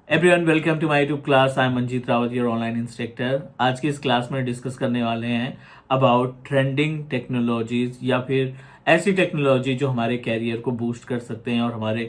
Everyone welcome to my YouTube class. I am Manjeet Rawat, your online instructor. आज की इस class में डिस्कस करने वाले हैं अबाउट ट्रेंडिंग टेक्नोलॉजीज या फिर ऐसी टेक्नोलॉजी जो हमारे कैरियर को बूस्ट कर सकते हैं और हमारे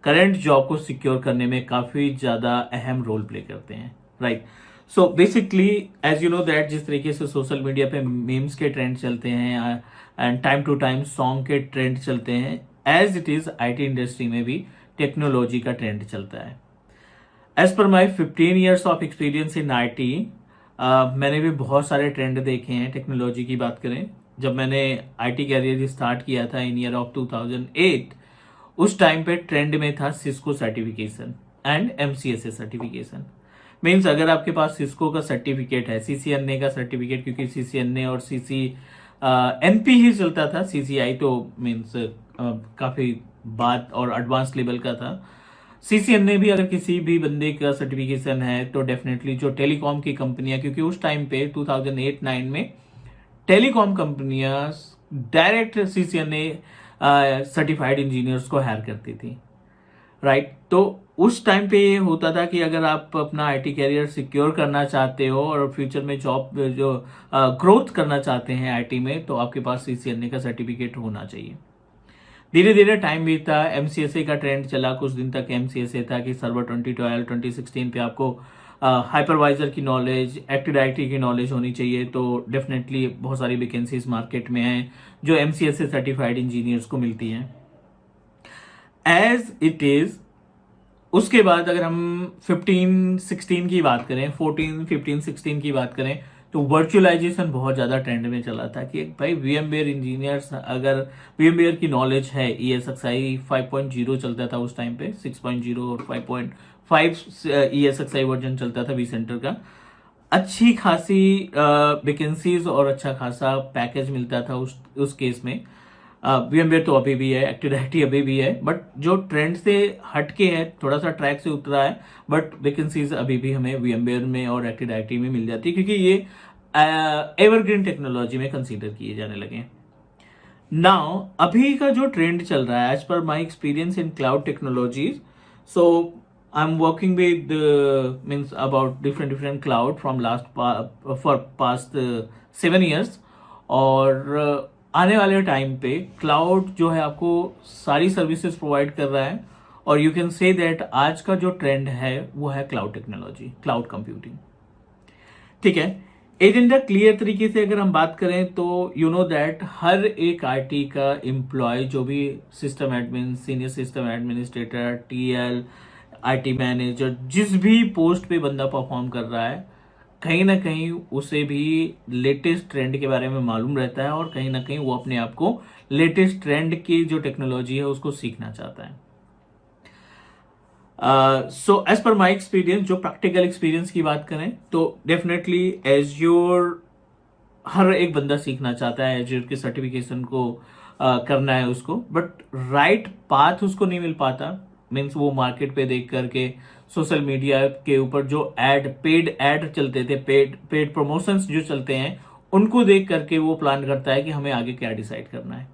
करंट जॉब को सिक्योर करने में काफ़ी ज़्यादा अहम रोल प्ले करते हैं। Right. So basically as you know that जिस तरीके से सोशल मीडिया पे मीम्स के ट्रेंड चलते हैं and time to time song के ट्रेंड चलते हैं, as it is IT industry में भी टेक्नोलॉजी का ट्रेंड चलता है। As per my 15 years of experience in I मैंने भी बहुत सारे ट्रेंड देखे हैं। टेक्नोलॉजी की बात करें, जब मैंने आईटी कैरियर स्टार्ट किया था इन ईयर ऑफ 2008, उस टाइम पे ट्रेंड में था Cisco certification and MCSA certification. Means अगर आपके पास सिस्को का सर्टिफिकेट है, सीसीएनए का सर्टिफिकेट, क्योंकि सीसीएनए और सीसी एनपी ही चलता था, सीसीआई तो मीन्स काफ़ी बाद और एडवांस लेवल का था। सीसीएनए भी अगर किसी भी बंदे का सर्टिफिकेशन है तो डेफिनेटली जो टेलीकॉम की कंपनियां, क्योंकि उस टाइम पे 2008-9 में टेलीकॉम कंपनियां डायरेक्ट सीसीएनए सर्टिफाइड इंजीनियर्स को हायर करती थी। राइट। तो उस टाइम पे ये होता था कि अगर आप अपना आईटी कैरियर सिक्योर करना चाहते हो और फ्यूचर में जॉब जो ग्रोथ करना चाहते हैं आईटी में, तो आपके पास सीसीएनए का सर्टिफिकेट होना चाहिए। धीरे धीरे टाइम बीता, एमसीएसए का ट्रेंड चला। कुछ दिन तक एमसीएसए था कि सर्वर 2012 2016 पे आपको हाइपरवाइजर की नॉलेज, एक्टिव डायरेक्टरी की नॉलेज होनी चाहिए। तो डेफिनेटली बहुत सारी वैकेंसीज मार्केट में हैं जो एमसीएसए सर्टिफाइड इंजीनियर्स को मिलती हैं एज इट इज। उसके बाद अगर हम 15-16 की बात करें, 14-15-16 की बात करें, तो वर्चुअलाइजेशन बहुत ज़्यादा ट्रेंड में चला था कि भाई वीएमवेयर इंजीनियर्स, अगर वीएमवेयर की नॉलेज है, ESXi 5.0 चलता था उस टाइम पे, 6.0 और 5.5 ESXi वर्जन चलता था वी सेंटर का। अच्छी खासी वैकेंसीज और अच्छा खासा पैकेज मिलता था उस केस में। वीएमवेयर तो अभी भी है, एक्टिव डायरेक्टरी अभी भी है, बट जो ट्रेंड से हटके है, थोड़ा सा ट्रैक से उतरा है, बट वैकेंसीज अभी भी हमें वीएमवेयर में और एक्टिव डायरेक्टरी में मिल जाती है, क्योंकि ये एवरग्रीन टेक्नोलॉजी में कंसीडर किए जाने लगे हैं। नाउ अभी का जो ट्रेंड चल रहा है, as per my experience in cloud technologies, so I am working with means about different cloud from last for past 7 years. और आने वाले टाइम पे क्लाउड जो है आपको सारी सर्विसेज प्रोवाइड कर रहा है, और यू कैन से दैट आज का जो ट्रेंड है वो है क्लाउड टेक्नोलॉजी, क्लाउड कंप्यूटिंग। ठीक है। एजेंडा क्लियर तरीके से अगर हम बात करें तो यू नो दैट हर एक आईटी का एम्प्लॉय, जो भी system admin, senior system administrator, TL, IT manager, जिस भी पोस्ट पे बंदा परफॉर्म कर रहा है, कहीं ना कहीं उसे भी लेटेस्ट ट्रेंड के बारे में मालूम रहता है और कहीं ना कहीं वो अपने आप को लेटेस्ट ट्रेंड की जो टेक्नोलॉजी है उसको सीखना चाहता है। So as per my experience, जो प्रैक्टिकल एक्सपीरियंस की बात करें तो डेफिनेटली एज्योर हर एक बंदा सीखना चाहता है, एज्योर के सर्टिफिकेशन को करना है उसको, बट राइट पाथ उसको नहीं मिल पाता। मीन्स वो मार्केट पे देख करके सोशल मीडिया के ऊपर जो पेड ऐड चलते थे, पेड प्रमोशंस जो चलते हैं, उनको देख करके वो प्लान करता है कि हमें आगे क्या डिसाइड करना है।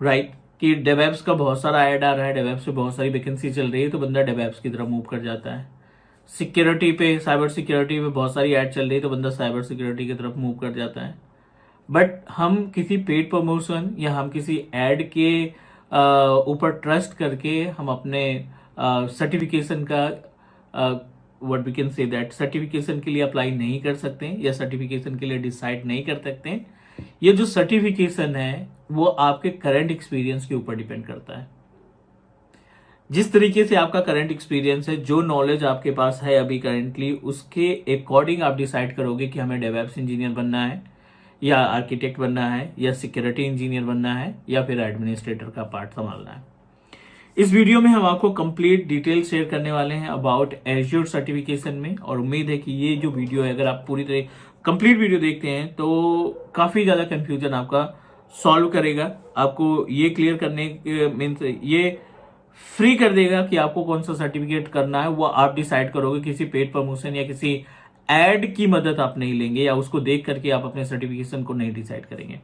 राइट। कि डेवएप्स का बहुत सारा ऐड आ रहा है, डेवएप्स पे बहुत सारी वैकेंसी चल रही है, तो बंदा डेवएप्स की तरफ मूव कर जाता है। सिक्योरिटी पे, साइबर सिक्योरिटी पे बहुत सारी ऐड चल रही है, तो बंदा साइबर सिक्योरिटी की तरफ मूव कर जाता है। बट हम किसी पेड प्रमोशन या हम किसी ऐड के ऊपर ट्रस्ट करके हम अपने सर्टिफिकेशन का what we can say that certification के लिए अप्लाई नहीं कर सकते या सर्टिफिकेशन के लिए डिसाइड नहीं कर सकते। ये जो सर्टिफिकेशन है वो आपके करंट एक्सपीरियंस के ऊपर डिपेंड करता है। जिस तरीके से आपका करंट एक्सपीरियंस है, जो नॉलेज आपके पास है अभी करंटली, उसके अकॉर्डिंग आप डिसाइड करोगे कि हमें डेवएप्स इंजीनियर बनना है या आर्किटेक्ट बनना है या सिक्योरिटी इंजीनियर बनना है या फिर एडमिनिस्ट्रेटर का पार्ट संभालना है। इस वीडियो में हम आपको कंप्लीट डिटेल शेयर करने वाले हैं अबाउट एज्योर सर्टिफिकेशन में, और उम्मीद है कि ये जो वीडियो है, अगर आप पूरी तरह कंप्लीट वीडियो देखते हैं तो काफ़ी ज़्यादा कंफ्यूजन आपका सॉल्व करेगा, आपको ये क्लियर करने मीन्स ये फ्री कर देगा कि आपको कौन सा सर्टिफिकेट करना है। वो आप डिसाइड करोगे, किसी पेड प्रमोशन या किसी एड की मदद आप नहीं लेंगे या उसको देख करके आप अपने सर्टिफिकेशन को नहीं डिसाइड करेंगे।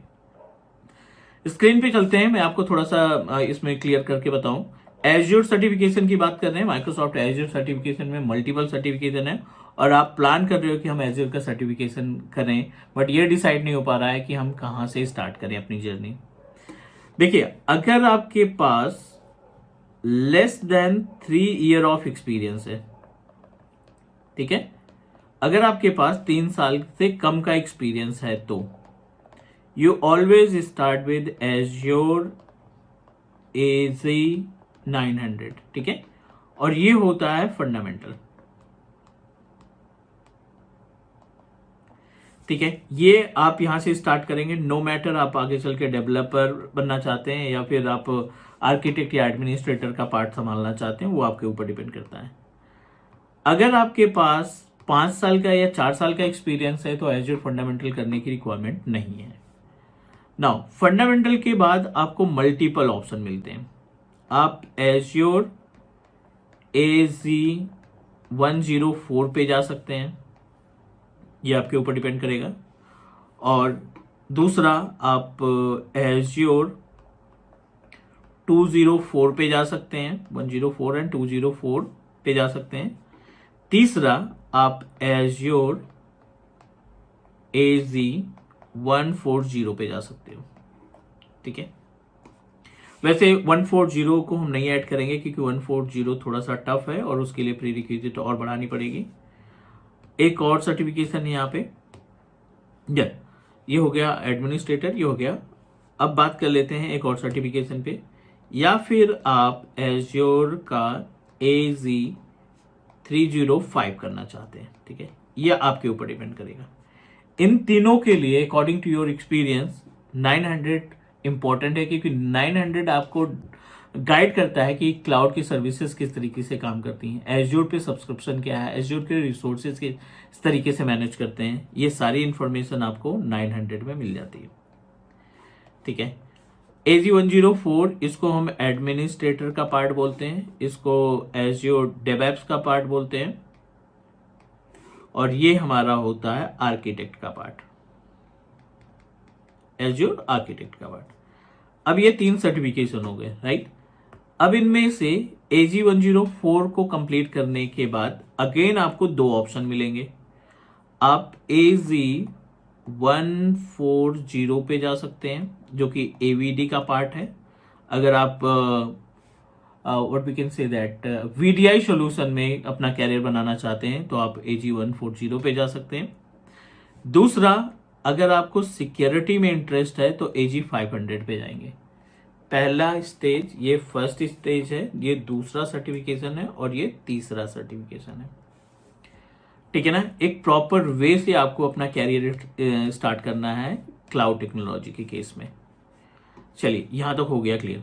स्क्रीन पे चलते हैं, मैं आपको थोड़ा सा इसमें क्लियर करके बताऊं एज्योर सर्टिफिकेशन की बात कर रहे हैं, माइक्रोसॉफ्ट एज्योर सर्टिफिकेशन में मल्टीपल सर्टिफिकेशन है और आप प्लान कर रहे हो कि हम एज्योर का सर्टिफिकेशन करें, बट ये डिसाइड नहीं हो पा रहा है कि हम कहाँ से स्टार्ट करें अपनी जर्नी। देखिए, अगर आपके पास less than 3 year of experience है, ठीक है, अगर आपके पास 3 साल से कम का एक्सपीरियंस है तो you always start with azure AZ900, ठीक है, और ये होता है फंडामेंटल, ठीक है। ये आप यहां से स्टार्ट करेंगे, नो मैटर आप आगे चल के डेवलपर बनना चाहते हैं या फिर आप आर्किटेक्ट या एडमिनिस्ट्रेटर का पार्ट संभालना चाहते हैं, वो आपके ऊपर डिपेंड करता है। अगर आपके पास 5 साल का या 4 साल का एक्सपीरियंस है तो एज्योर फंडामेंटल करने की रिक्वायरमेंट नहीं है। नाउ फंडामेंटल के बाद आपको मल्टीपल ऑप्शन मिलते हैं। आप एज्योर AZ104 पे जा सकते हैं, ये आपके ऊपर डिपेंड करेगा। और दूसरा आप एज्योर 204 पे जा सकते हैं, 104 एंड 204 पे जा सकते हैं। तीसरा आप एज्योर AZ140 पे जा सकते हो, ठीक है। वैसे 140 को हम नहीं ऐड करेंगे क्योंकि 140 थोड़ा सा टफ है और उसके लिए प्री रिक्विजिट और बढ़ानी पड़ेगी। एक और सर्टिफिकेशन है यहाँ पे, ये हो गया एडमिनिस्ट्रेटर, ये हो गया। अब बात कर लेते हैं एक और सर्टिफिकेशन पे, या फिर आप एज्योर का AZ305 करना चाहते हैं, ठीक है, ये आपके ऊपर डिपेंड करेगा। इन तीनों के लिए according to your experience 900 important है क्योंकि 900 आपको गाइड करता है कि क्लाउड की सर्विसेज किस तरीके से काम करती हैं, एज्योर पे सब्सक्रिप्शन क्या है, एज्योर के रिसोर्सेज किस तरीके से मैनेज करते हैं, ये सारी इंफॉर्मेशन आपको 900 में मिल जाती है, ठीक है। AZ104 इसको हम एडमिनिस्ट्रेटर का पार्ट बोलते हैं, इसको एज्योर डेवएप्स का पार्ट बोलते हैं, और ये हमारा होता है आर्किटेक्ट का पार्ट, एज्योर आर्किटेक्ट का पार्ट। अब ये 3 सर्टिफिकेशन हो गए, राइट। अब इनमें से AZ104 को कंप्लीट करने के बाद अगेन आपको 2 ऑप्शन मिलेंगे। आप AZ140 पे जा सकते हैं जो कि AVD का पार्ट है। अगर आप what we can say that VDI solution में अपना कैरियर बनाना चाहते हैं तो आप AZ140 पे जा सकते हैं। दूसरा, अगर आपको सिक्योरिटी में इंटरेस्ट है तो AZ500 पे जाएंगे। पहला स्टेज, ये फर्स्ट स्टेज है, ये दूसरा सर्टिफिकेशन है और ये तीसरा सर्टिफिकेशन है, ठीक है ना। एक प्रॉपर वे से आपको अपना कैरियर स्टार्ट करना है क्लाउड टेक्नोलॉजी के केस में। चलिए, यहां तक हो गया क्लियर।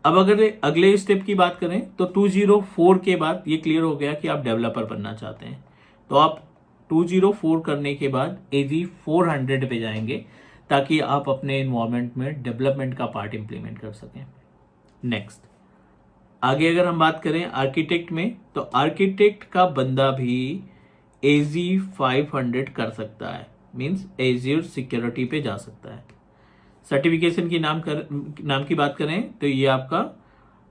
अब अगर अगले स्टेप की बात करें तो 204 के बाद ये क्लियर हो गया कि आप डेवलपर बनना चाहते हैं, तो आप 204 करने के बाद AZ400 पे जाएंगे ताकि आप अपने इन्वायरमेंट में डेवलपमेंट का पार्ट इंप्लीमेंट कर सकें। नेक्स्ट, आगे अगर हम बात करें आर्किटेक्ट में, तो आर्किटेक्ट का बंदा भी AZ500 कर सकता है, मींस एज्योर सिक्योरिटी पे जा सकता है। सर्टिफिकेशन की नाम की बात करें तो ये आपका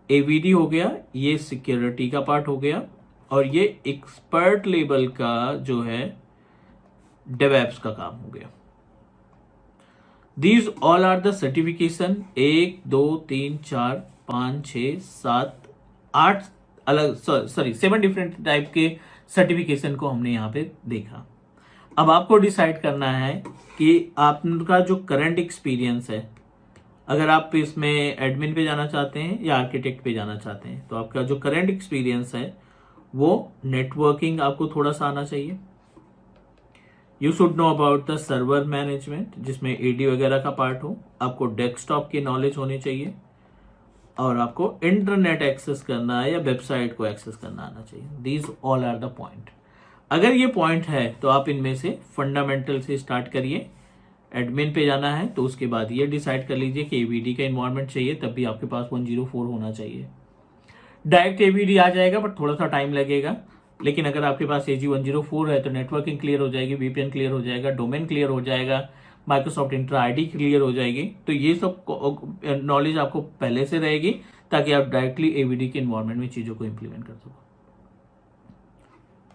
AVD हो गया, ये सिक्योरिटी का पार्ट हो गया, और ये एक्सपर्ट लेवल का जो है डेवएप्स का काम हो गया। These all are the certification 1 2 3 4 5 6 7 8 अलग 7 डिफरेंट टाइप के सर्टिफिकेशन को हमने यहाँ पे देखा। अब आपको डिसाइड करना है कि आपका जो करंट एक्सपीरियंस है, अगर आप इसमें एडमिन पे जाना चाहते हैं या आर्किटेक्ट पे जाना चाहते हैं, तो आपका जो करंट एक्सपीरियंस है वो नेटवर्किंग आपको थोड़ा सा आना चाहिए। You should know about the server management जिसमें AD वगैरह का पार्ट हो, आपको डेस्कटॉप की नॉलेज होनी चाहिए, और आपको इंटरनेट एक्सेस करना है या वेबसाइट को एक्सेस करना आना चाहिए। These all are the point. अगर ये पॉइंट है तो आप इनमें से फंडामेंटल से स्टार्ट करिए। एडमिन पे जाना है तो उसके बाद ये डिसाइड कर लीजिए कि AVD का इन्वायरमेंट चाहिए, तब भी आपके पास 104 होना चाहिए। डायरेक्ट AVD आ जाएगा बट थोड़ा सा टाइम लगेगा, लेकिन अगर आपके पास AZ104 है तो नेटवर्किंग क्लियर हो जाएगी, VPN क्लियर हो जाएगा, डोमेन क्लियर हो जाएगा, माइक्रोसॉफ्ट इंट्रा ID क्लियर हो जाएगी। तो ये सब नॉलेज आपको पहले से रहेगी ताकि आप डायरेक्टली एवीडी के इन्वायरमेंट में चीज़ों को इम्प्लीमेंट कर सको।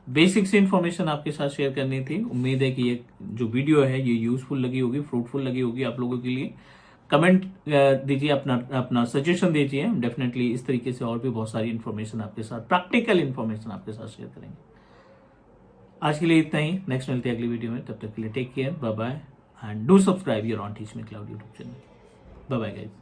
बेसिक से इन्फॉर्मेशन आपके साथ शेयर करनी थी। उम्मीद है कि ये जो वीडियो है ये यूजफुल लगी होगी, फ्रूटफुल लगी होगी आप लोगों के लिए। कमेंट दीजिए, अपना सजेशन दीजिए। हम डेफिनेटली इस तरीके से और भी बहुत सारी इन्फॉर्मेशन आपके साथ, प्रैक्टिकल इन्फॉर्मेशन आपके साथ शेयर करेंगे। आज के लिए इतना ही, नेक्स्ट मिलते हैं अगली वीडियो में। तब तक के लिए take care, bye bye, and do subscribe your own teach me cloud YouTube channel. Bye bye guys.